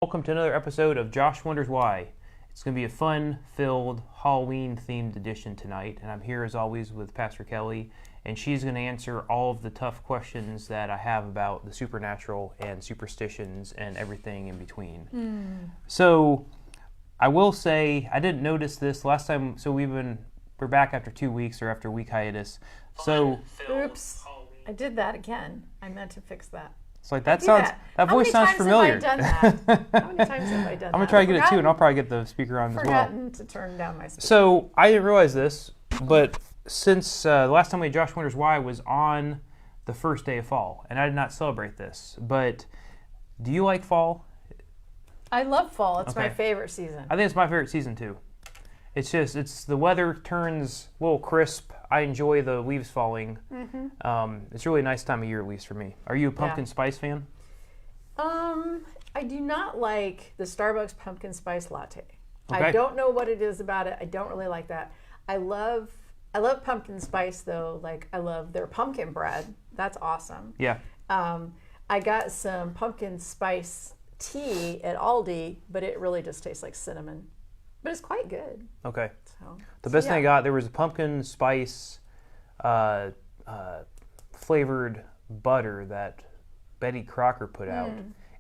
Welcome to another episode of Josh Wonders Why. It's going to be a fun-filled, Halloween-themed edition tonight, and I'm here as always with Pastor Kelly, and she's going to answer all of the tough questions that I have about the supernatural and superstitions and everything in between. So, I will say, I didn't notice this last time, so we're back after 2 weeks, or after a week hiatus. So, Oops, I did that again. I meant to fix that. it's like that voice sounds familiar. How many times have I done that? How many times have I done that? I'm going to try to get it too, and I'll probably get the speaker on as well. Forgotten to turn down my speaker. So, I didn't realize this, but since the last time we had Josh Wonders Why was on the first day of fall, and I did not celebrate this, but do you like fall? I love fall. It's my Okay. favorite season. I think it's my favorite season too. It's the weather turns a little crisp. I enjoy the leaves falling. It's really a nice time of year, at least for me. Are you a pumpkin spice fan? I do not like the Starbucks pumpkin spice latte. Okay. I don't know what it is about it. I don't really like that. I love pumpkin spice though. Like I love their pumpkin bread. That's awesome. Yeah. I got some pumpkin spice tea at Aldi, but it really just tastes like cinnamon. But it's quite good. Okay. So, The best yeah. thing I got, there was a pumpkin spice flavored butter that Betty Crocker put out.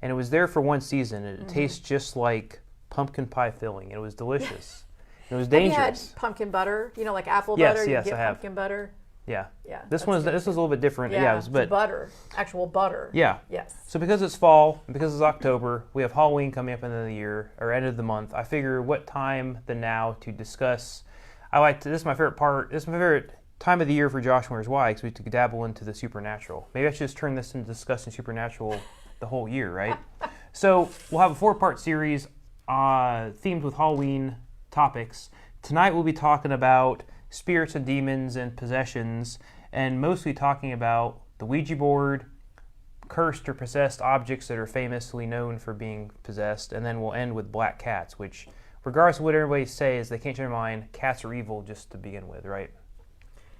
And it was there for one season. It tastes just like pumpkin pie filling. It was delicious. It was dangerous. Have you had pumpkin butter? You know, like apple Yes, butter? yes, You get I have. pumpkin butter? Yeah. Yeah. This that's was good a little bit different. Yeah, it was, it's butter. Actual butter. yeah. Yes. So because it's fall and because it's October, we have Halloween coming up at the end of the year or end of the month. I figure what time than now to discuss. This is my favorite part. This is my favorite time of the year for Josh Wonders Why, because we could dabble into the supernatural. Maybe I should just turn this into discussing supernatural the whole year, right? So we'll have a 4-part series themed with Halloween topics. Tonight we'll be talking about spirits and demons and possessions, and mostly talking about the Ouija board, cursed or possessed objects that are famously known for being possessed, and then we'll end with black cats, which, regardless of what everybody says, they can't change their mind. Cats are evil just to begin with, right?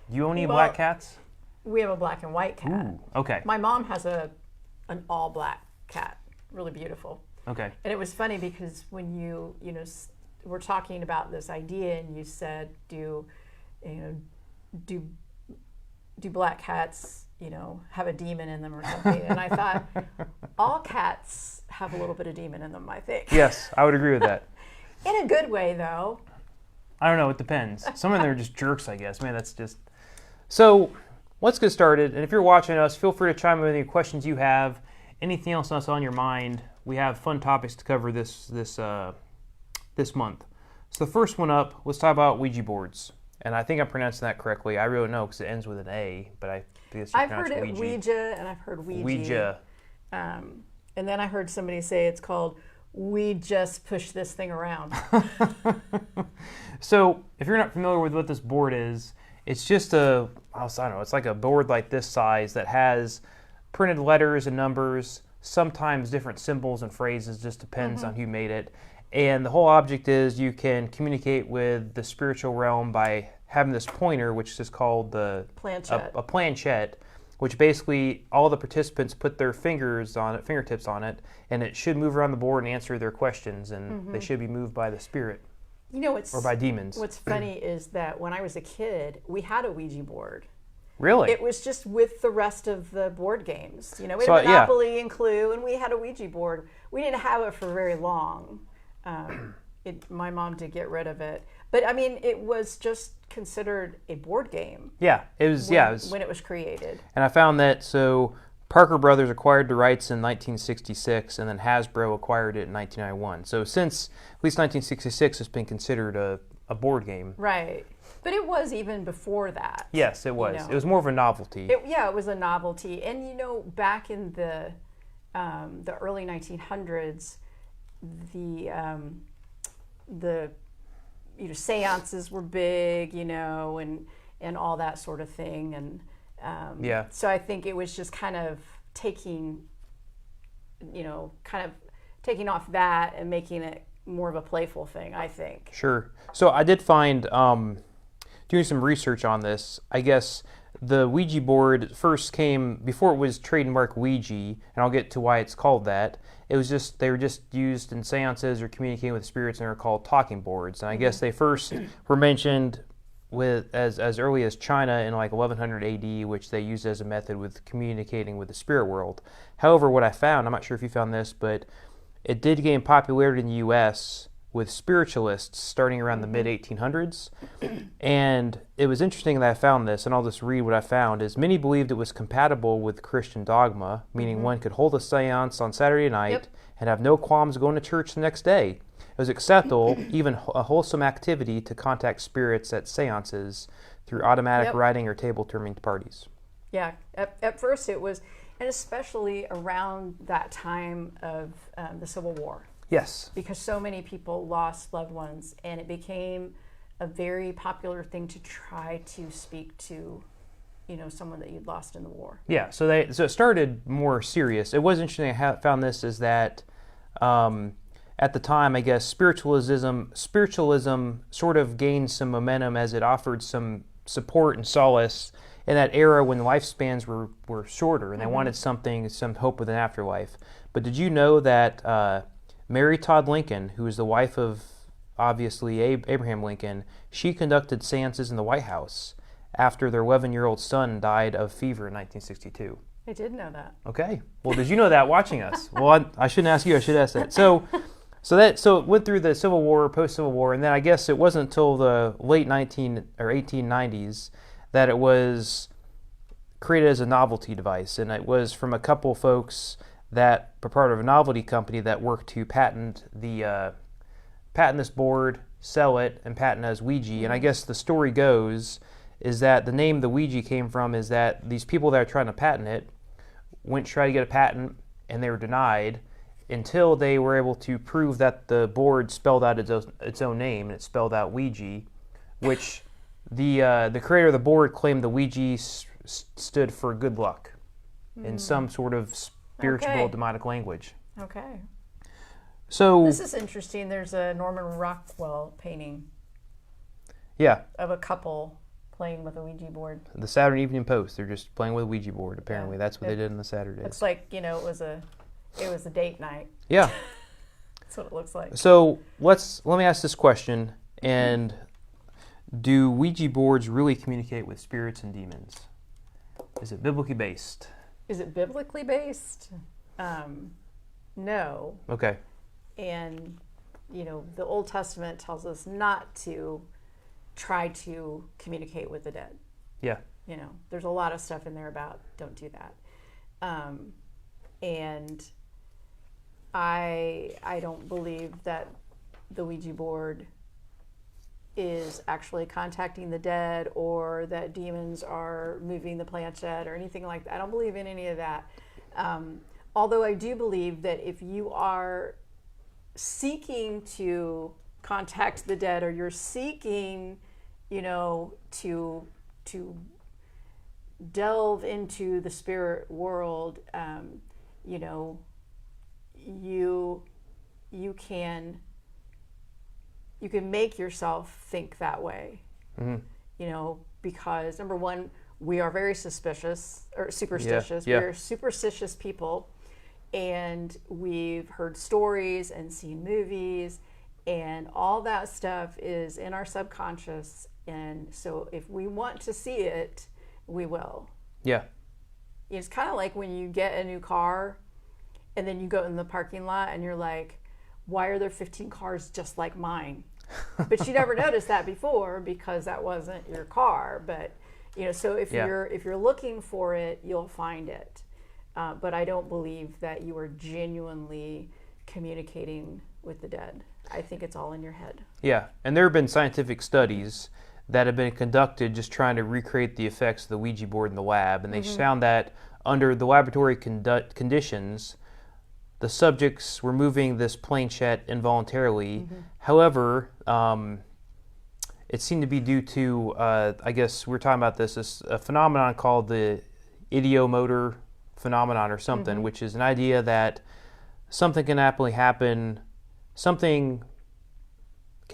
Do you own any black cats? We have a black and white cat. Ooh, okay. My mom has an all black cat. Really beautiful. Okay. And it was funny because when you were talking about this idea and you said, do black cats, have a demon in them or something? And I thought, all cats have a little bit of demon in them, I think. Yes, I would agree with that. In a good way, though. I don't know. It depends. Some of them are just jerks, I guess. Man, that's just... So, let's get started. And if you're watching us, feel free to chime in with any questions you have. Anything else that's on your mind. We have fun topics to cover this month. So the first one up, let's talk about Ouija boards. And I think I'm pronouncing that correctly. I really don't know because it ends with an A, but I think it's I've pronounced heard it Ouija. Ouija and I've heard Ouija. Ouija. And then I heard somebody say it's called "We Just Push This Thing Around." So, if you're not familiar with what this board is, it's just I don't know, it's like a board like this size that has printed letters and numbers, sometimes different symbols and phrases, just depends on who made it. And the whole object is you can communicate with the spiritual realm by having this pointer, which is called Planchette. a planchette, which basically all the participants put their fingertips on it, and it should move around the board and answer their questions, and they should be moved by the spirit or by demons. What's funny is that when I was a kid, we had a Ouija board. Really? It was just with the rest of the board games. We had So, yeah. Monopoly and Clue, and we had a Ouija board. We didn't have it for very long. My mom did get rid of it. But, I mean, it was just considered a board game. Yeah, it was. When it was created. And I found that Parker Brothers acquired the rights in 1966, and then Hasbro acquired it in 1991. So since at least 1966, it's been considered a board game. Right. But it was even before that. Yes, it was. It was more of a novelty. It was a novelty. And, back in the early 1900s, the seances were big, and all that sort of thing. And so I think it was just kind of taking off that and making it more of a playful thing, I think. Sure. So I did find, doing some research on this, I guess the Ouija board first came before it was trademark Ouija, and I'll get to why it's called that. It was just they were just used in seances or communicating with spirits, and they were called talking boards. And I guess they first were mentioned with as early as China in like 1100 AD, which they used as a method with communicating with the spirit world. However, what I found, I'm not sure if you found this, but it did gain popularity in the U.S. with spiritualists starting around the mid-1800s. And it was interesting that I found this, and I'll just read what I found, is many believed it was compatible with Christian dogma, meaning one could hold a seance on Saturday night and have no qualms going to church the next day. It was acceptable, even a wholesome activity, to contact spirits at seances through automatic writing or table turning parties. Yeah, at first it was, and especially around that time of the Civil War. Yes. Because so many people lost loved ones, and it became a very popular thing to try to speak to, someone that you'd lost in the war. Yeah, so it started more serious. It was interesting. I found this is that at the time, I guess spiritualism sort of gained some momentum as it offered some support and solace in that era when lifespans were shorter, and they wanted some hope with an afterlife. But did you know that Mary Todd Lincoln, who was the wife of, obviously, Abraham Lincoln, she conducted seances in the White House after their 11-year-old son died of fever in 1962. I did know that. Okay. Well, did you know that watching us? Well, I shouldn't ask you. I should ask that. So it went through the Civil War, post-Civil War, and then I guess it wasn't until the late 1890s that it was created as a novelty device, and it was from a couple folks that were part of a novelty company that worked to patent this board, sell it, and patent it as Ouija. And I guess the story goes is that the name the Ouija came from is that these people that are trying to patent it went to try to get a patent, and they were denied until they were able to prove that the board spelled out its own name, and it spelled out Ouija, which the creator of the board claimed the Ouija stood for good luck in some sort of spiritual demonic language. Okay. So this is interesting. There's a Norman Rockwell painting. Yeah. Of a couple playing with a Ouija board. The Saturday Evening Post. They're just playing with a Ouija board. Apparently, that's what they did on the Saturdays. It's like it was a date night. Yeah. That's what it looks like. So let me ask this question: and do Ouija boards really communicate with spirits and demons? Is it biblically based? Is it biblically based? No. Okay. And, the Old Testament tells us not to try to communicate with the dead. Yeah. There's a lot of stuff in there about don't do that. And I don't believe that the Ouija board is actually contacting the dead, or that demons are moving the planchette or anything like that. I don't believe in any of that. Although I do believe that if you are seeking to contact the dead, or you're seeking, to delve into the spirit world, you can make yourself think that way. Because number one, we are very superstitious. Yeah. We're superstitious people, and we've heard stories and seen movies, and all that stuff is in our subconscious. And so if we want to see it, we will. Yeah. It's kind of like when you get a new car and then you go in the parking lot and you're like, why are there 15 cars just like mine? But you never noticed that before because that wasn't your car. But so if you're looking for it, you'll find it. But I don't believe that you are genuinely communicating with the dead. I think it's all in your head. Yeah, and there have been scientific studies that have been conducted just trying to recreate the effects of the Ouija board in the lab, and they found that under the laboratory conditions, the subjects were moving this planchette involuntarily. However, it seemed to be due to, I guess we were talking about this a phenomenon called the ideomotor phenomenon or something, which is an idea that something can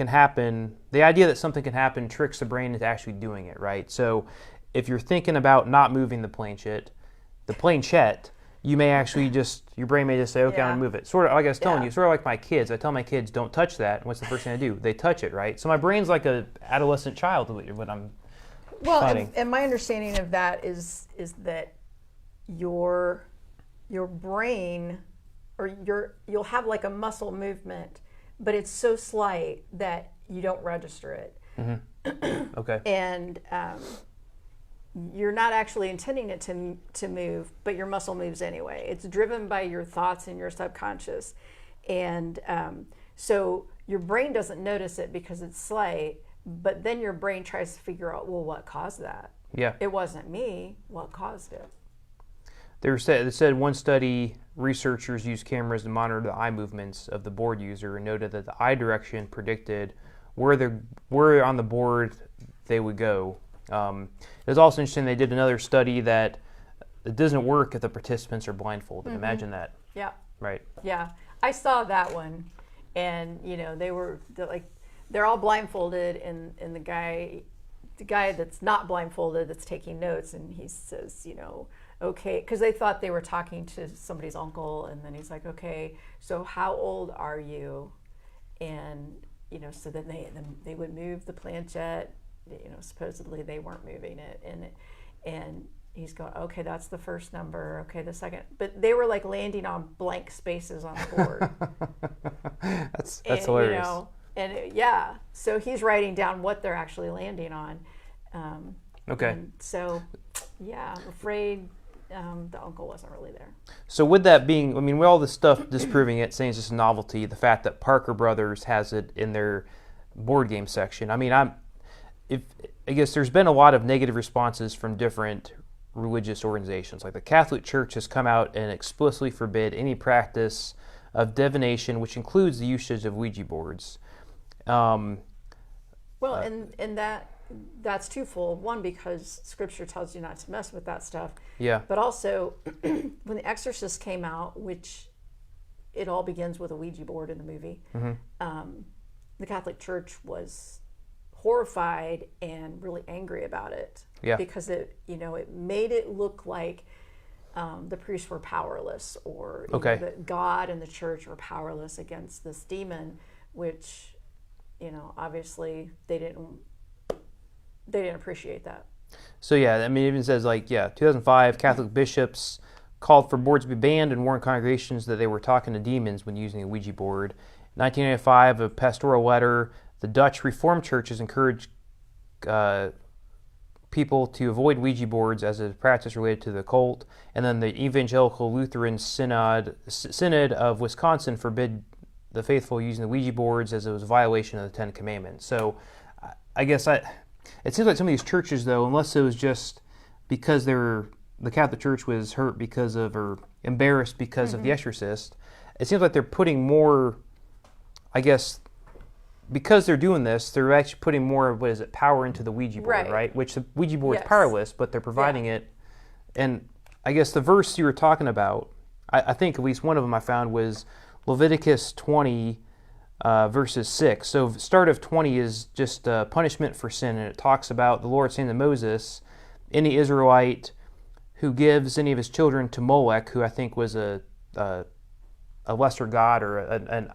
happen, the idea that something can happen tricks the brain into actually doing it, right? So if you're thinking about not moving the planchette, you may actually your brain may just say, okay, I'm going to move it. Sort of like I was telling you, sort of like my kids. I tell my kids, don't touch that. And what's the first thing I do? They touch it, right? So my brain's like an adolescent child when I'm fighting. And my understanding of that is that your brain, or you'll have like a muscle movement, but it's so slight that you don't register it. Mm-hmm. Okay. And you're not actually intending it to move, but your muscle moves anyway. It's driven by your thoughts and your subconscious. And so your brain doesn't notice it because it's slight, but then your brain tries to figure out, well, what caused that? Yeah. It wasn't me. What caused it? They said one study, researchers used cameras to monitor the eye movements of the board user and noted that the eye direction predicted where on the board they would go. It was also interesting, they did another study that it doesn't work if the participants are blindfolded. Mm-hmm. Imagine that. Yeah. Right. Yeah. I saw that one, and they're all blindfolded, and the guy that's not blindfolded that's taking notes, and he says, okay, because they thought they were talking to somebody's uncle, and then he's like, okay, so how old are you? And so then they would move the planchette. Supposedly they weren't moving it, and he's going, okay, that's the first number, okay, the second, but they were like landing on blank spaces on the board. That's hilarious. So he's writing down what they're actually landing on. Okay. And so, I'm afraid the uncle wasn't really there. So with that being, with all this stuff disproving it, saying it's just a novelty, the fact that Parker Brothers has it in their board game section, I guess there's been a lot of negative responses from different religious organizations. Like the Catholic Church has come out and explicitly forbid any practice of divination, which includes the usage of Ouija boards. And that's twofold. One, because Scripture tells you not to mess with that stuff. Yeah. But also, when The Exorcist came out, which it all begins with a Ouija board in the movie, mm-hmm. The Catholic Church was horrified and really angry about it. Yeah. Because it made it look like the priests were powerless, or that God and the church were powerless against this demon, which obviously they didn't appreciate that. So it even says 2005 Catholic bishops called for boards to be banned and warned congregations that they were talking to demons when using a Ouija board. 1985, a pastoral letter. The Dutch Reformed churches encouraged people to avoid Ouija boards as a practice related to the occult. And then the Evangelical Lutheran Synod of Wisconsin forbid the faithful using the Ouija boards as it was a violation of the Ten Commandments. So I guess it seems like some of these churches, though, unless it was just because the Catholic Church was hurt because of, or embarrassed because mm-hmm. of The Exorcist, it seems like they're putting more, I guess, because they're doing this, they're actually putting more, power into the Ouija board, right? Which the Ouija board is powerless, but they're providing it. And I guess the verse you were talking about, I think at least one of them I found was Leviticus 20, verses 6. So start of 20 is just punishment for sin, and it talks about the Lord saying to Moses, any Israelite who gives any of his children to Molech, who I think was a lesser god or an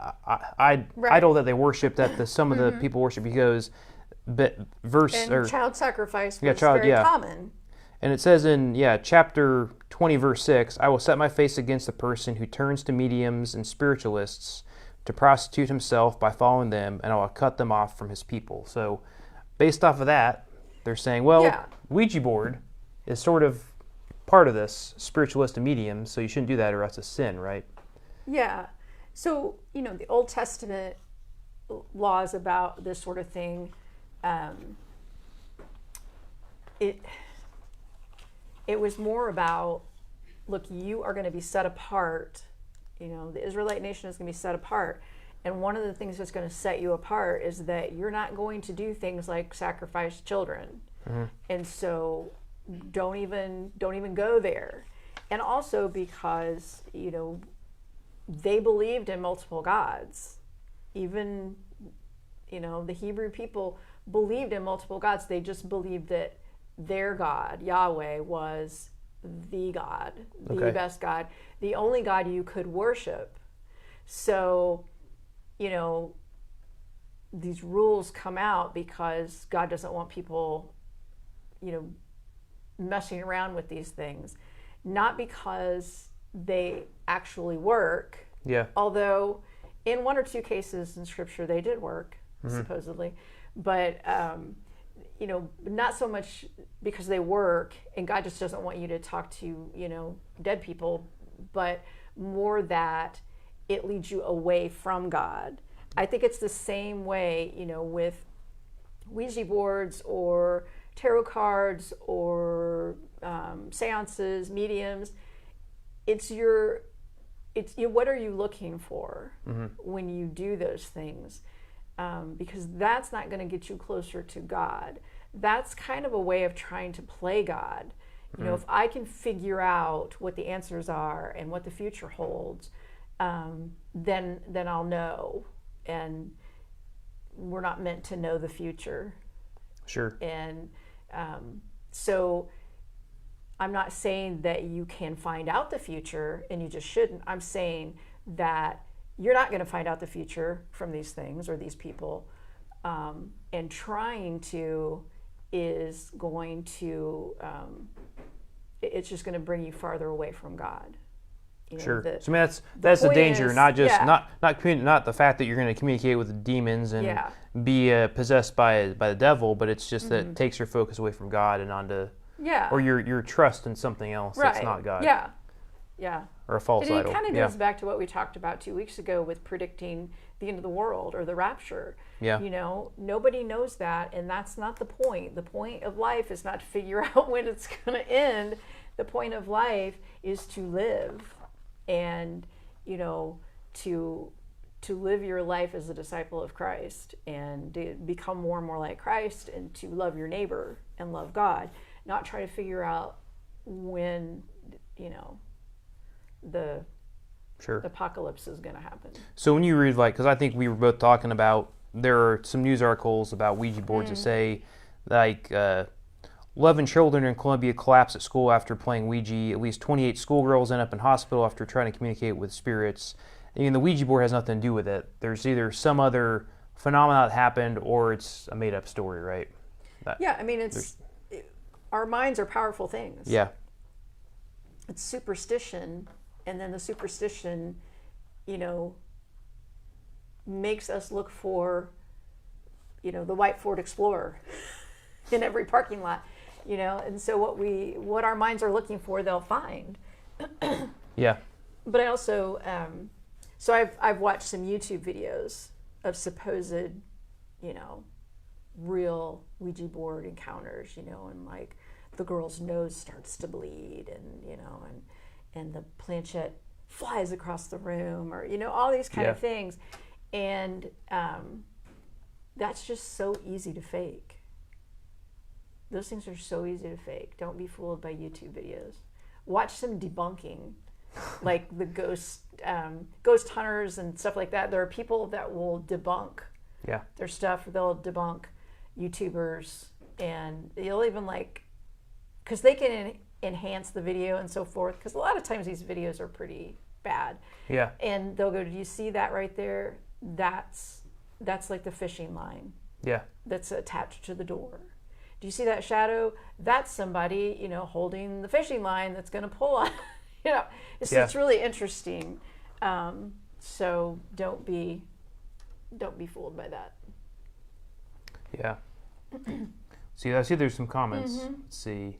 idol that they worshipped, that some of the mm-hmm. people worship, because child sacrifice was very common. And it says in chapter 20 verse 6, I will set my face against the person who turns to mediums and spiritualists to prostitute himself by following them, and I will cut them off from his people. So based off of that, they're saying, Ouija board is sort of part of this, spiritualist and mediums, so you shouldn't do that or else it's sin, right? Yeah. So, the Old Testament laws about this sort of thing, it was more about, look, you are going to be set apart. The Israelite nation is going to be set apart. And one of the things that's going to set you apart is that you're not going to do things like sacrifice children. Mm-hmm. And so don't even go there. And also because, they believed in multiple gods. Even, the Hebrew people believed in multiple gods. They just believed that their God, Yahweh, was the God, the Okay. best God, the only God you could worship. So, you know, these rules come out because God doesn't want people, you know, messing around with these things. Not because they actually work. Yeah. Although in one or two cases in Scripture they did work, supposedly. But, you know, not so much because they work and God just doesn't want you to talk to, you know, dead people, but more that it leads you away from God. I think it's the same way, you know, with Ouija boards or tarot cards or seances, mediums. It's what are you looking for when you do those things? Because that's not going to get you closer to God. That's kind of a way of trying to play God. You know, if I can figure out what the answers are and what the future holds, then I'll know. And we're not meant to know the future. Sure. And so I'm not saying that you can find out the future and you just shouldn't. I'm saying that you're not going to find out the future from these things or these people. And trying to is going to, it's just going to bring you farther away from God. You know, sure. So I mean, that's the point danger, is- not just yeah. not the fact that you're going to communicate with the demons and Yeah. be possessed by the devil, but it's just that it takes your focus away from God and onto Yeah. or your trust in something else that's not God. Yeah. Yeah. Or a false And it idol. kind of Yeah. goes back to what we talked about 2 weeks ago with predicting the end of the world or the rapture. Yeah. You know, nobody knows that, and that's not the point. The point of life is not to figure out when it's going to end. The point of life is to live and, you know, to live your life as a disciple of Christ and to become more and more like Christ and to love your neighbor and love God, not try to figure out when, you know, the Sure. apocalypse is going to happen. So when you read, like, because I think we were both talking about, there are some news articles about Ouija boards that say, like, 11 children in Colombia collapse at school after playing Ouija. At least 28 schoolgirls end up in hospital after trying to communicate with spirits. I mean, the Ouija board has nothing to do with it. There's either some other phenomenon that happened or it's a made-up story, right? Yeah, I mean, our minds are powerful things. Yeah. It's superstition, and then the superstition, you know, makes us look for, you know, the white Ford Explorer in every parking lot, you know, and so what our minds are looking for, they'll find. Yeah. But I also, so I've watched some YouTube videos of supposed, you know, real Ouija board encounters, you know, and like the girl's nose starts to bleed and, you know, and the planchette flies across the room or, you know, all these kind of things. And that's just so easy to fake. Those things are so easy to fake. Don't be fooled by YouTube videos. Watch some debunking, like the ghost hunters and stuff like that. There are people that will debunk their stuff. They'll debunk YouTubers, and they'll even like, because they can enhance the video and so forth. Because a lot of times these videos are pretty bad. Yeah. And they'll go, "Do you see that right there? That's like the fishing line. Yeah. That's attached to the door. Do you see that shadow? That's somebody, you know, holding the fishing line that's going to pull on." You know, it's really interesting. So don't be fooled by that. Yeah. I see there's some comments. Let's see.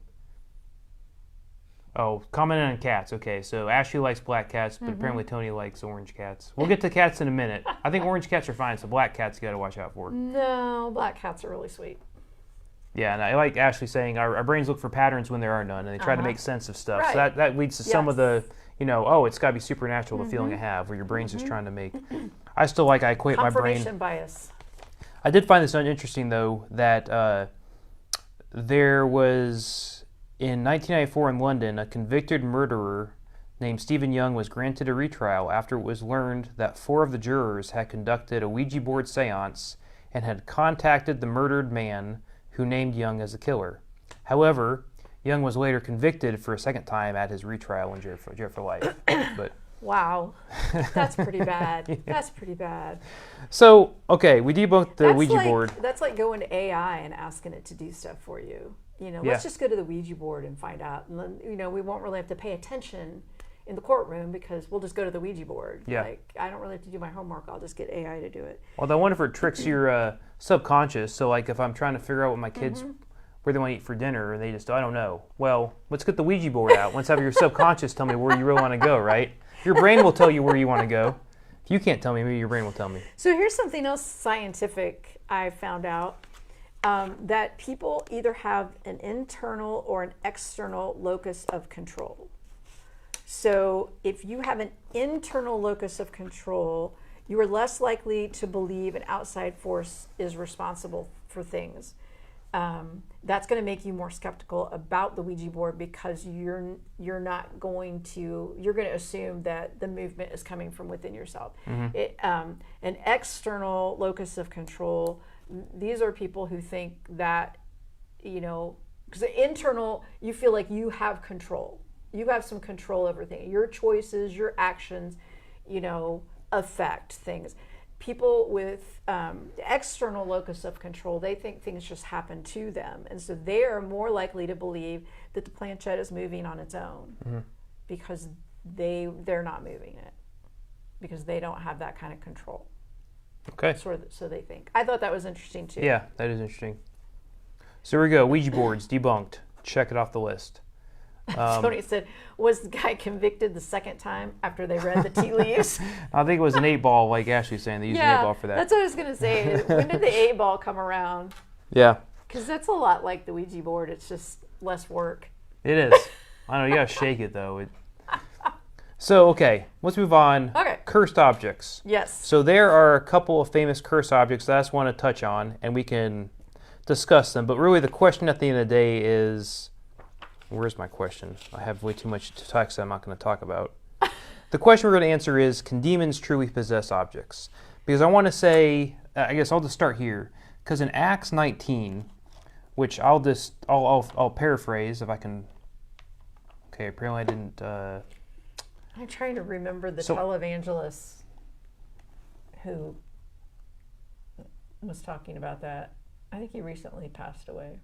Oh, commenting on cats. Okay, so Ashley likes black cats, but apparently Tony likes orange cats. We'll get to cats in a minute. I think orange cats are fine, so black cats you got to watch out for. No, black cats are really sweet. Yeah, and I like Ashley saying our brains look for patterns when there are none, and they try to make sense of stuff. Right. So that leads to some of the, you know, it's got to be supernatural, the feeling I have, where your brain's just trying to make. I still like, I equate my brain. Confirmation bias. I did find this interesting, though, that there was, in 1994 in London, a convicted murderer named Stephen Young was granted a retrial after it was learned that 4 of the jurors had conducted a Ouija board seance and had contacted the murdered man who named Young as the killer. However, Young was later convicted for a second time at his retrial in jail for life. But wow, that's pretty bad. That's pretty bad. So, okay, we debunked the Ouija board. That's like going to AI and asking it to do stuff for you. Let's just go to the Ouija board and find out. And then, we won't really have to pay attention in the courtroom because we'll just go to the Ouija board. Yeah. Like, I don't really have to do my homework. I'll just get AI to do it. Although I wonder if it tricks your subconscious. So, like, if I'm trying to figure out what my kids, where they want to eat for dinner, and they just, I don't know. Well, let's get the Ouija board out. Let's have your subconscious tell me where you really want to go, right? Your brain will tell you where you want to go. If you can't tell me, maybe your brain will tell me. So here's something else scientific I found out. That people either have an internal or an external locus of control. So if you have an internal locus of control, you are less likely to believe an outside force is responsible for things. That's going to make you more skeptical about the Ouija board because you're going to assume that the movement is coming from within yourself. An external locus of control, these are people who think that, because the internal, you feel like you have control. You have some control over things. Your choices, your actions, affect things. People with external locus of control, they think things just happen to them. And so they are more likely to believe that the planchette is moving on its own because they're not moving it, because they don't have that kind of control. Okay. So they think. I thought that was interesting too. Yeah, that is interesting. So here we go. Ouija boards debunked. Check it off the list. Tony said, was the guy convicted the second time after they read the tea leaves? I think it was an 8-ball, like Ashley's saying. They used an 8-ball for that. That's what I was going to say. When did the 8-ball come around? Yeah. Because that's a lot like the Ouija board. It's just less work. It is. I know, you got to shake it, though. So, okay, let's move on. Okay. Cursed objects. Yes. So there are a couple of famous cursed objects that I just want to touch on, and we can discuss them. But really the question at the end of the day is... Where's my question? I have way too much to talk, so I'm not going to talk about. The question we're going to answer is, can demons truly possess objects? Because I want to say, I guess I'll just start here. Because in Acts 19, which I'll paraphrase if I can. Okay, apparently I didn't. I'm trying to remember the televangelist who was talking about that. I think he recently passed away.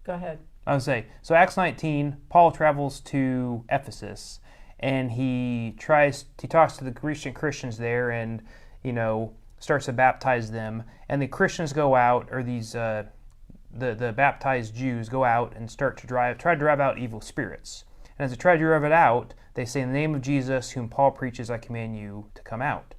Go ahead. I would say, so Acts 19, Paul travels to Ephesus, and he talks to the Christians there, and starts to baptize them. And the Christians go out, or these the baptized Jews go out and try to drive out evil spirits. And as they try to drive it out, they say, "In the name of Jesus, whom Paul preaches, I command you to come out."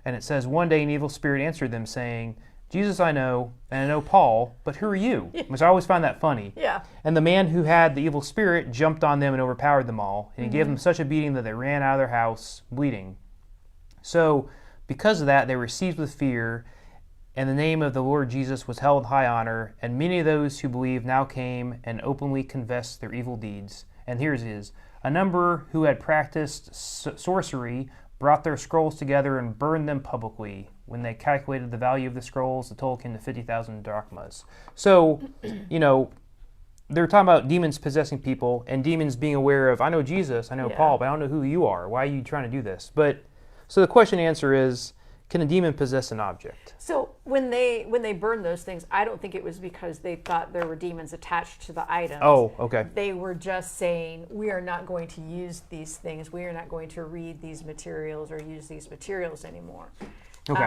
And it says, one day an evil spirit answered them, saying, "Jesus I know, and I know Paul, but who are you?" Which I always find that funny. Yeah. And the man who had the evil spirit jumped on them and overpowered them all. And he gave them such a beating that they ran out of their house bleeding. So, because of that, they were seized with fear, and the name of the Lord Jesus was held in high honor. And many of those who believed now came and openly confessed their evil deeds. And here's his. A number who had practiced sorcery brought their scrolls together and burned them publicly. When they calculated the value of the scrolls, the total came to 50,000 drachmas. So, they're talking about demons possessing people and demons being aware of, I know Jesus, I know Paul, but I don't know who you are. Why are you trying to do this? So the question and answer is, can a demon possess an object? So when they burned those things, I don't think it was because they thought there were demons attached to the items. Oh, okay. They were just saying, we are not going to use these things. We are not going to read these materials or use these materials anymore. Okay.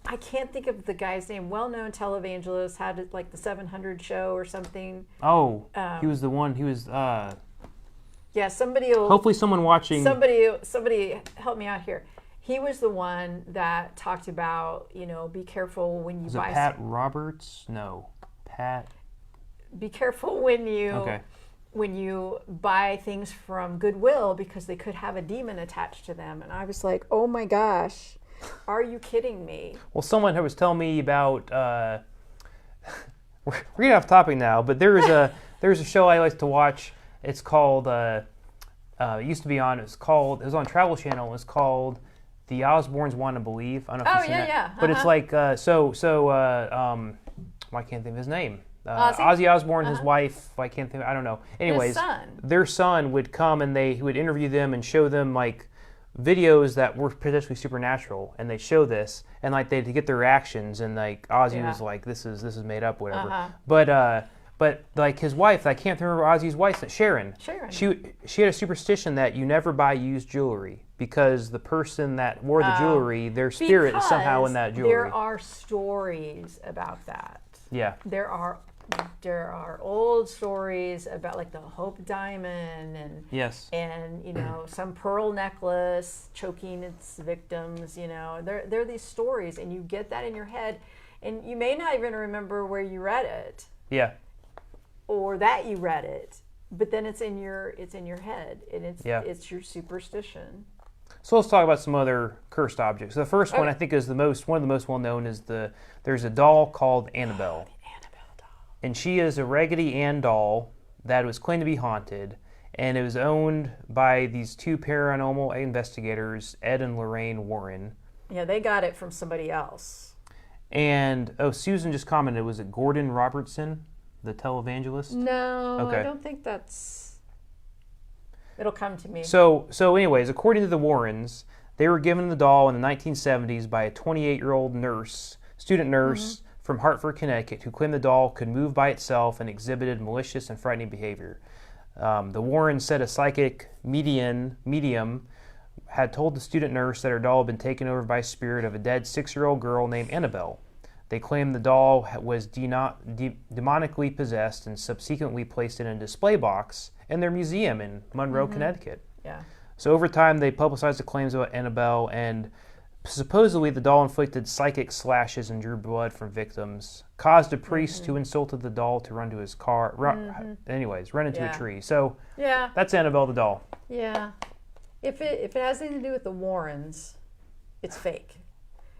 I can't think of the guy's name. Well-known televangelist, had it like the 700 show or something. Oh, he was the one. He was. Yeah, somebody will. Hopefully, someone watching. Somebody help me out here. He was the one that talked about, be careful when you buy. Is it Pat Roberts? No, Pat. Be careful when you buy things from Goodwill because they could have a demon attached to them. And I was like, oh my gosh. Are you kidding me? Well, someone was telling me about. We're getting off topic now, but there's a show I like to watch. It's called. It used to be on. It was on Travel Channel. It was called The Osbournes Want to Believe. I don't know if you've seen that. Yeah. But it's like I can't think of his name. Ozzy Osbourne, his wife, I can't think, I don't know. Anyways, their son would come and he would interview them and show them like videos that were potentially supernatural, and they show this, and like they'd get their reactions, and like Ozzy was like, this is made up, whatever. But like his wife, I can't remember Ozzy's wife, Sharon. She had a superstition that you never buy used jewelry because the person that wore the jewelry, their spirit is somehow in that jewelry. There are stories about that. Yeah. There are old stories about like the Hope Diamond and you know, some pearl necklace choking its victims. You know, there are these stories, and you get that in your head, and you may not even remember where you read it. Yeah. Or that you read it, but then it's in your head, and it's your superstition. So let's talk about some other cursed objects. The first one I think is one of the most well known is there's a doll called Annabelle. The Annabelle doll. And she is a Raggedy Ann doll that was claimed to be haunted, and it was owned by these two paranormal investigators, Ed and Lorraine Warren. Yeah, they got it from somebody else. And Susan just commented, was it Gordon Robertson, the televangelist? No, okay. I don't think that's... It'll come to me. So anyways, according to the Warrens, they were given the doll in the 1970s by a 28-year-old student nurse from Hartford, Connecticut, who claimed the doll could move by itself and exhibited malicious and frightening behavior. The Warrens said a psychic medium had told the student nurse that her doll had been taken over by a spirit of a dead 6-year-old girl named Annabelle. They claimed the doll was demonically possessed and subsequently placed it in a display box in their museum in Monroe, Connecticut. Yeah. So over time, they publicized the claims about Annabelle, and supposedly the doll inflicted psychic slashes and drew blood from victims, caused a priest who insulted the doll to run to his car, run into a tree. So that's Annabelle the doll. Yeah. If it has anything to do with the Warrens, it's fake.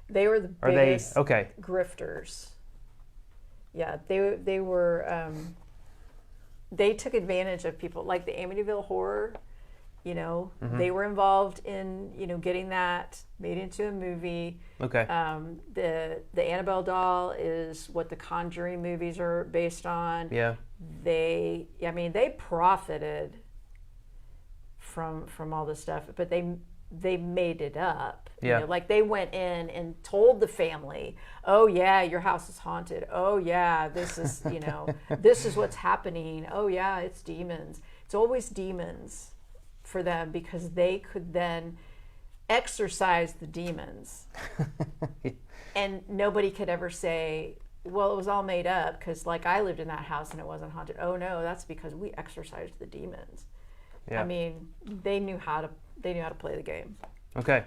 They were the biggest grifters. Yeah, they were. They took advantage of people like the Amityville Horror. You know, they were involved in getting that made into a movie. Okay. The Annabelle doll is what the Conjuring movies are based on. Yeah. They profited from all this stuff, but they made it up. Yeah. You know, like they went in and told the family, "Oh yeah, your house is haunted. Oh yeah, this is this is what's happening. Oh yeah, it's demons." It's always demons for them because they could then exorcise the demons, and nobody could ever say, "Well, it was all made up because like I lived in that house and it wasn't haunted." Oh no, that's because we exorcised the demons. Yeah. I mean, they knew how to play the game. Okay,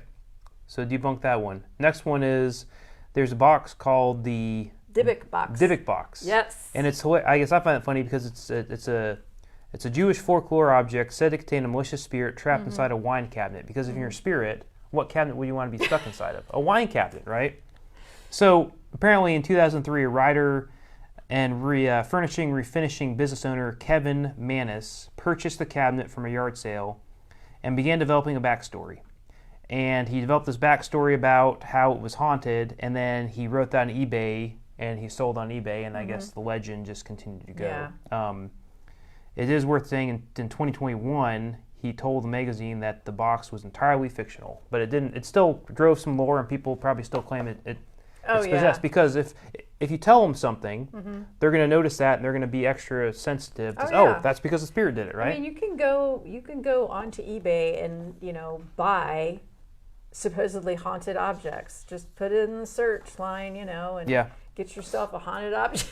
so debunk that one. Next one is there's a box called the Dybbuk box. Dybbuk box. Yes. And I guess I find it funny because it's a Jewish folklore object said to contain a malicious spirit trapped inside a wine cabinet. Because if you're a spirit, what cabinet would you want to be stuck inside of? A wine cabinet, right? So apparently in 2003, a writer and refinishing business owner Kevin Manis purchased the cabinet from a yard sale and began developing a backstory. And he developed this backstory about how it was haunted, and then he wrote that on eBay, and he sold on eBay, and I guess the legend just continued to go. Yeah. It is worth saying in 2021, he told the magazine that the box was entirely fictional, but it still drove some lore, and people probably still claim it's possessed, because if you tell them something, they're going to notice that, and they're going to be extra sensitive. That's because the spirit did it, right? I mean, you can go onto eBay and buy supposedly haunted objects. Just put it in the search line, and get yourself a haunted object.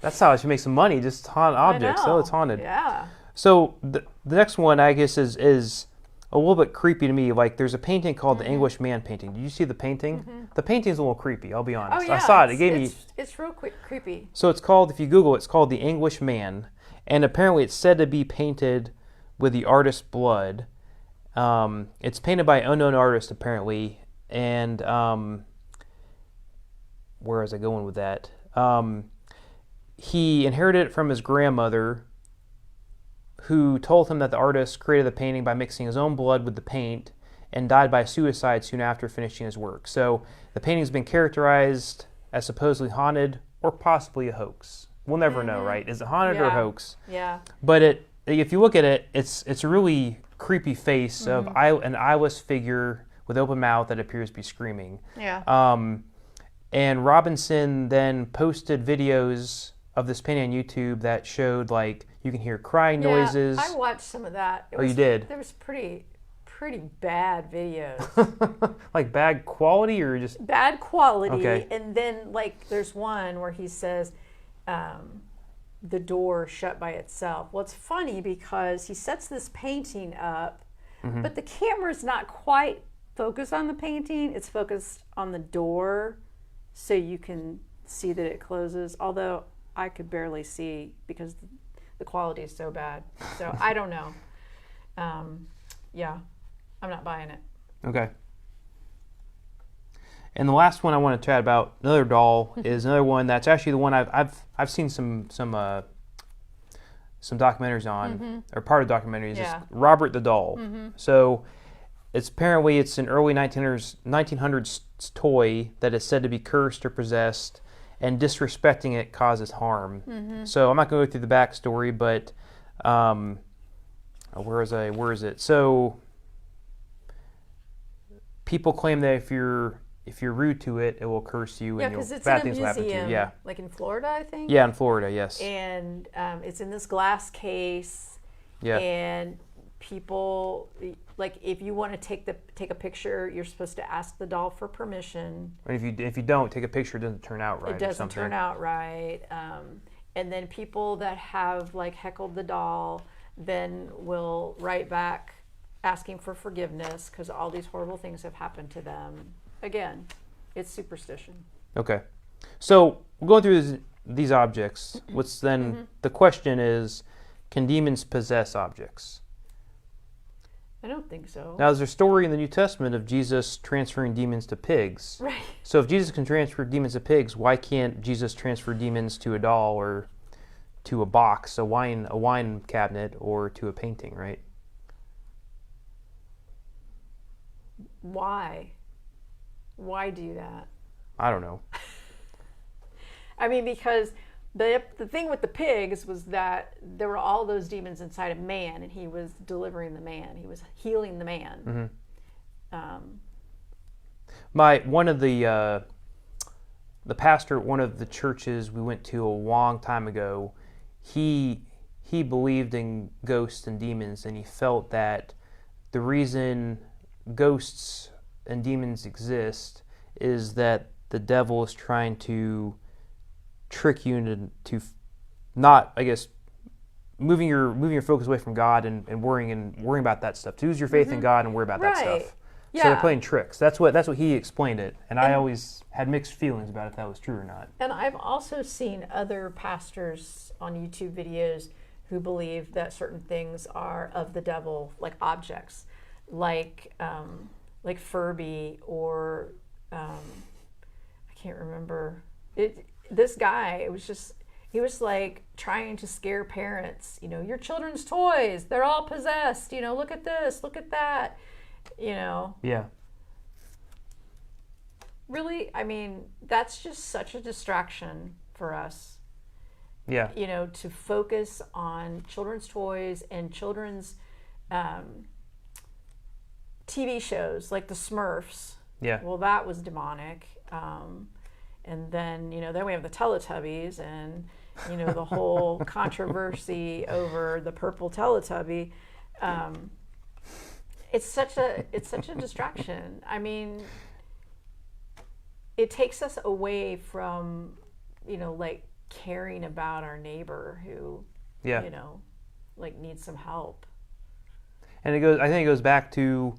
That's how I should make some money. Just haunt objects. So it's haunted. Yeah. So the next one, I guess, is a little bit creepy to me. Like, there's a painting called the English Man painting. Did you see the painting? The painting's a little creepy, I'll be honest. Oh, yeah. I saw it. It's real creepy. So it's called, if you Google it, it's called the English Man. And apparently it's said to be painted with the artist's blood. It's painted by an unknown artist, apparently. And where was I going with that? He inherited it from his grandmother, who told him that the artist created the painting by mixing his own blood with the paint and died by suicide soon after finishing his work. So the painting has been characterized as supposedly haunted or possibly a hoax. We'll never know, right? Is it haunted or Yeah. hoax? Yeah. But if you look at it, it's a really creepy face of an eyeless figure with open mouth that appears to be screaming. Yeah. And Robinson then posted videos of this painting on YouTube that showed like you can hear crying noises. I watched some of that. You did? There was pretty bad videos. Like bad quality or just Bad quality. Okay. And then like there's one where he says the door shut by itself. Well, it's funny because he sets this painting up, but the camera's not quite focused on the painting. It's focused on the door, so you can see that it closes. Although I could barely see because the quality is so bad. So I don't know. Yeah, I'm not buying it. Okay. And the last one I want to chat about, another doll, is another one that's actually the one I've seen some documentaries on, or part of documentaries. Yeah. It's Robert the Doll. So it's an early 1900s toy that is said to be cursed or possessed, and disrespecting it causes harm. So I'm not going to go through the backstory, but where is it? So people claim that if you're rude to it, it will curse you, and because it's bad in a things will happen to you. museum, Yeah, like in Florida, I think. yeah, in Florida, yes. And it's in this glass case. Yeah. And people, like, if you want to take a picture, you're supposed to ask the doll for permission. And if you don't take a picture, it doesn't turn out right. It doesn't turn out right. And then people that have like heckled the doll then will write back asking for forgiveness because all these horrible things have happened to them. Again, it's superstition. Okay, so we're going through these objects. What's then the question is, can demons possess objects? I don't think so. Now, there's a story in the New Testament of Jesus transferring demons to pigs. Right. So if Jesus can transfer demons to pigs, why can't Jesus transfer demons to a doll or to a box, a wine cabinet, or to a painting, right? Why? Why do that? I don't know. I mean, because the thing with the pigs was that there were all those demons inside of man, and he was delivering the man. He was healing the man. One of the pastor at one of the churches we went to a long time ago, he believed in ghosts and demons, and he felt that the reason ghosts and demons exist is that the devil is trying to trick you into not, I guess, moving your focus away from God and worrying about that stuff. To lose your faith in God and worry about that stuff. Yeah. So they're playing tricks. That's what he explained it, and I always had mixed feelings about if that was true or not. And I've also seen other pastors on YouTube videos who believe that certain things are of the devil, like objects, like Furby, or I can't remember it. This guy, he was like trying to scare parents. Your children's toys, they're all possessed. Look at this, look at that. Yeah. Really, I mean, that's just such a distraction for us. Yeah. To focus on children's toys and children's TV shows like the Smurfs. Yeah. Well, that was demonic. And then, then we have the Teletubbies and, the whole controversy over the purple Teletubby. It's such a distraction. I mean, it takes us away from, like caring about our neighbor who, like needs some help. And I think it goes back to,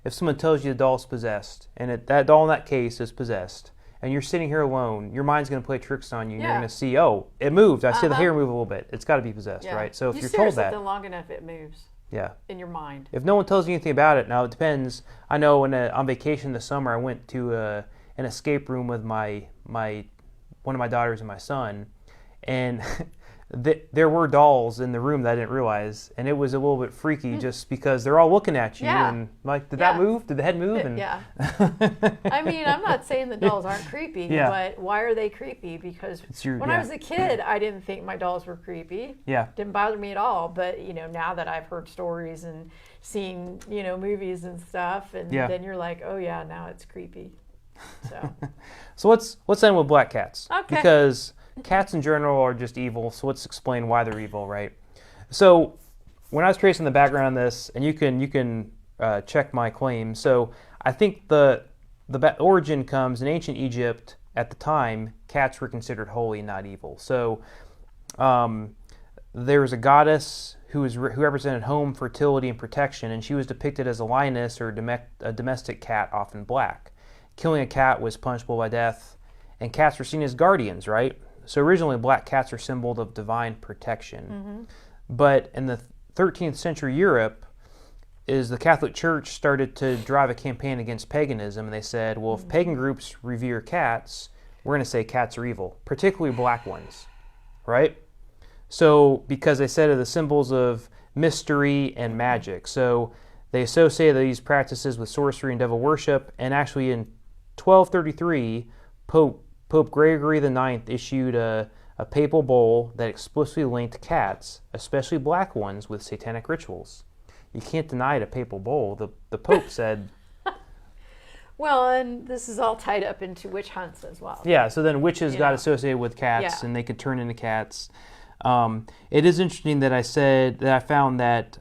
if someone tells you the doll's possessed, and that doll in that case is possessed, and you're sitting here alone, your mind's going to play tricks on you. And you're going to see, oh, it moved. I see the hair move a little bit. It's got to be possessed, right? So if you're told that, something long enough, it moves. Yeah. In your mind. If no one tells you anything about it, now it depends. I know on vacation this summer, I went to an escape room with one of my daughters and my son, and there were dolls in the room that I didn't realize, and it was a little bit freaky just because they're all looking at you and like, did that move? Did the head move? And yeah. I mean, I'm not saying the dolls aren't creepy, but why are they creepy? Because when I was a kid, I didn't think my dolls were creepy. Yeah. Didn't bother me at all. But, now that I've heard stories and seen, movies and stuff, and then you're like, oh yeah, now it's creepy. So let's end with black cats. Okay. Because cats in general are just evil, so let's explain why they're evil, right? So when I was tracing the background on this, and you can check my claim. So I think the origin comes in ancient Egypt. At the time, cats were considered holy, not evil. So there was a goddess who represented home, fertility, and protection, and she was depicted as a lioness or a domestic cat, often black. Killing a cat was punishable by death, and cats were seen as guardians, right? So originally, black cats are symbol of divine protection. Mm-hmm. But in the 13th century Europe, the Catholic Church started to drive a campaign against paganism, and they said, well, if pagan groups revere cats, we're going to say cats are evil, particularly black ones, right? So because they said are the symbols of mystery and magic. So they associated these practices with sorcery and devil worship, and actually in 1233, Pope Gregory IX issued a papal bull that explicitly linked cats, especially black ones, with satanic rituals. You can't deny it a papal bull. The Pope said... Well, and this is all tied up into witch hunts as well. Yeah, so then witches got associated with cats, and they could turn into cats. It is interesting that I found that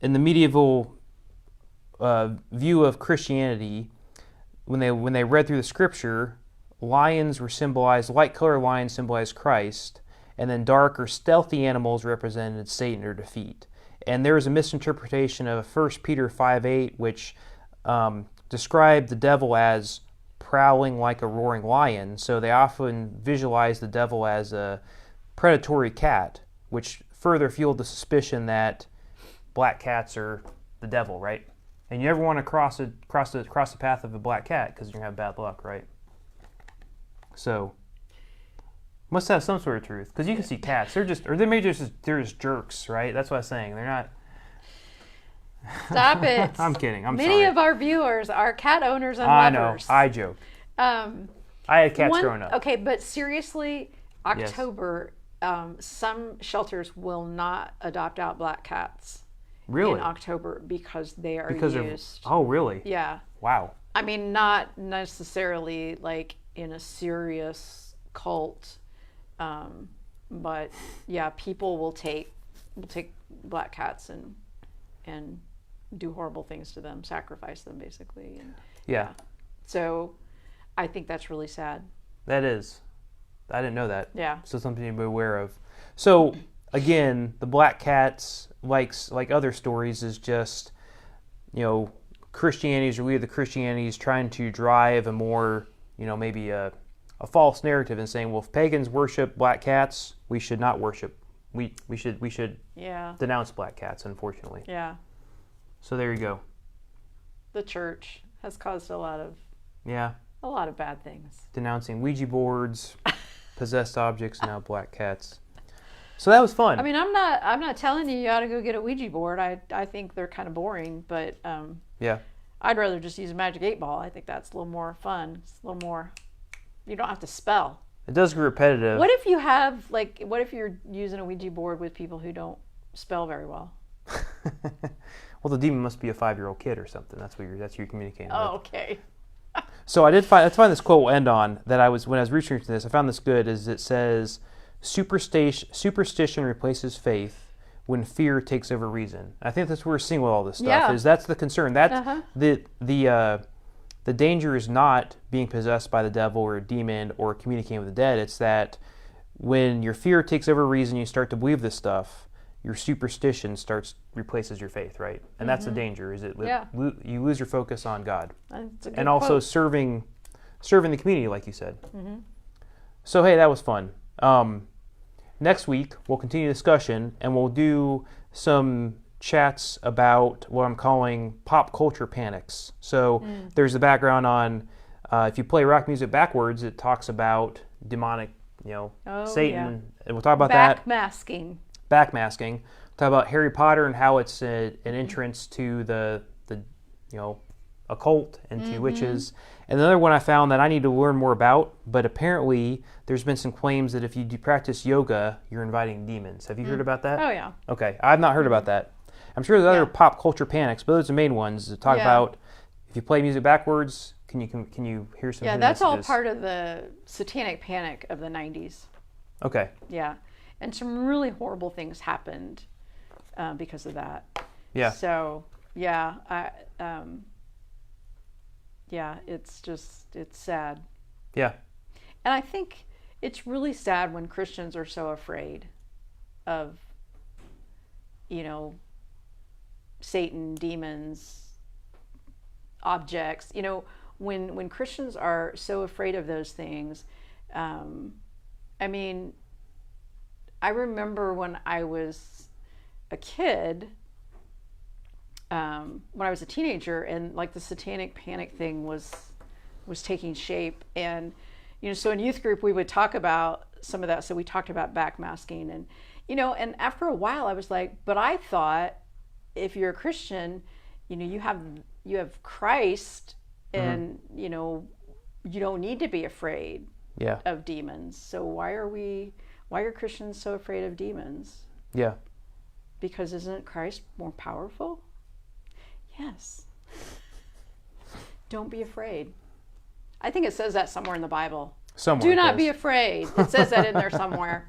in the medieval view of Christianity, when they read through the scripture, lions were symbolized, light-colored lions symbolized Christ, and then dark or stealthy animals represented Satan or defeat. And there was a misinterpretation of 1 Peter 5:8, which described the devil as prowling like a roaring lion. So they often visualize the devil as a predatory cat, which further fueled the suspicion that black cats are the devil, right? And you never want to cross the path of a black cat because you're going to have bad luck, right? So, must have some sort of truth. Because you can see cats. They're just jerks, right? That's what I was saying. They're not... Stop it. I'm kidding. I'm sorry. Many of our viewers are cat owners and lovers. I know. I joke. I had cats growing up. Okay, but seriously, October, some shelters will not adopt out black cats. Really? In October because they are used. Oh, really? Yeah. Wow. I mean, not necessarily like in a serious cult, but yeah, people will take black cats and do horrible things to them, sacrifice them basically. And, yeah. So, I think that's really sad. That is. I didn't know that. Yeah. So something to be aware of. So again, the black cats, like other stories, is just, Christianity's, or we the Christianity's trying to drive a more, maybe a false narrative and saying, well, if pagans worship black cats, we should not worship. We should denounce black cats, unfortunately. Yeah. So there you go. The church has caused a lot of bad things. Denouncing Ouija boards, possessed objects, and now black cats. So that was fun. I mean, I'm not telling you ought to go get a Ouija board. I think they're kind of boring, but I'd rather just use a magic 8-ball. I think that's a little more fun. It's a little more. You don't have to spell. It does get repetitive. What if you're using a Ouija board with people who don't spell very well? Well, the demon must be a 5-year-old kid or something. That's what you're communicating. Oh, with. Okay. So let's find this quote we'll end on that when I was researching this, I found this good. Is it says, superstition replaces faith when fear takes over reason. I think that's what we're seeing with all this stuff. Yeah. That's the concern. That's the danger is not being possessed by the devil or a demon or communicating with the dead. It's that when your fear takes over reason, you start to believe this stuff. Your superstition replaces your faith, right? And that's the danger. Is you lose your focus on God, and also quote. serving the community, like you said. Mm-hmm. So hey, that was fun. Next week we'll continue discussion, and we'll do some chats about what I'm calling pop culture panics. So there's a background on if you play rock music backwards, it talks about demonic Satan, and we'll talk about that. Backmasking. Talk about Harry Potter and how it's an entrance to the occult and to witches. And another one I found that I need to learn more about, but apparently there's been some claims that if you do practice yoga, you're inviting demons. Have you heard about that? Oh, yeah. Okay, I've not heard about that. I'm sure there's other pop culture panics, but those are the main ones to talk about. If you play music backwards, can you hear some hidden that's messages? all part of the satanic panic of the 90s. Okay. Yeah, and some really horrible things happened because of that. Yeah. So, it's sad. Yeah. And I think it's really sad when Christians are so afraid of, Satan, demons, objects. When Christians are so afraid of those things, I remember when I was a kid, when I was a teenager, and like the satanic panic thing was taking shape, and so in youth group we would talk about some of that. So we talked about backmasking, and and after a while I was like, but I thought if you're a Christian, you have Christ, and you don't need to be afraid of demons. So why are Christians so afraid of demons? Yeah. Because isn't Christ more powerful? Yes. Don't be afraid. I think it says that somewhere in the Bible. Somewhere. Do not be afraid. It says that in there somewhere,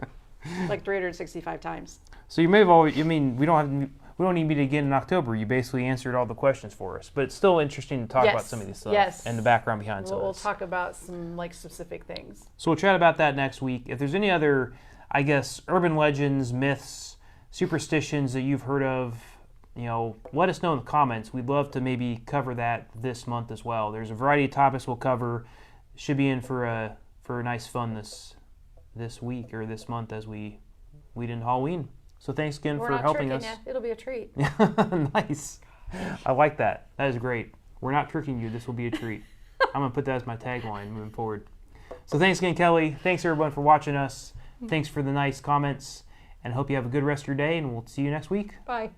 like 365 times. So you may have always. We don't need to meet again in October. You basically answered all the questions for us, but it's still interesting to talk about some of these stuff and the background behind some of We'll this. talk about some specific things. So we'll chat about that next week. If there's any other, urban legends, myths, superstitions that you've heard of, let us know in the comments. We'd love to maybe cover that this month as well. There's a variety of topics we'll cover. Should be in for a nice fun this week or this month as we lead into Halloween. So thanks again for helping us. It'll be a treat. Nice. I like that. That is great. We're not tricking you. This will be a treat. I'm going to put that as my tagline moving forward. So thanks again, Kelly. Thanks, everyone, for watching us. Thanks for the nice comments. And hope you have a good rest of your day, and we'll see you next week. Bye.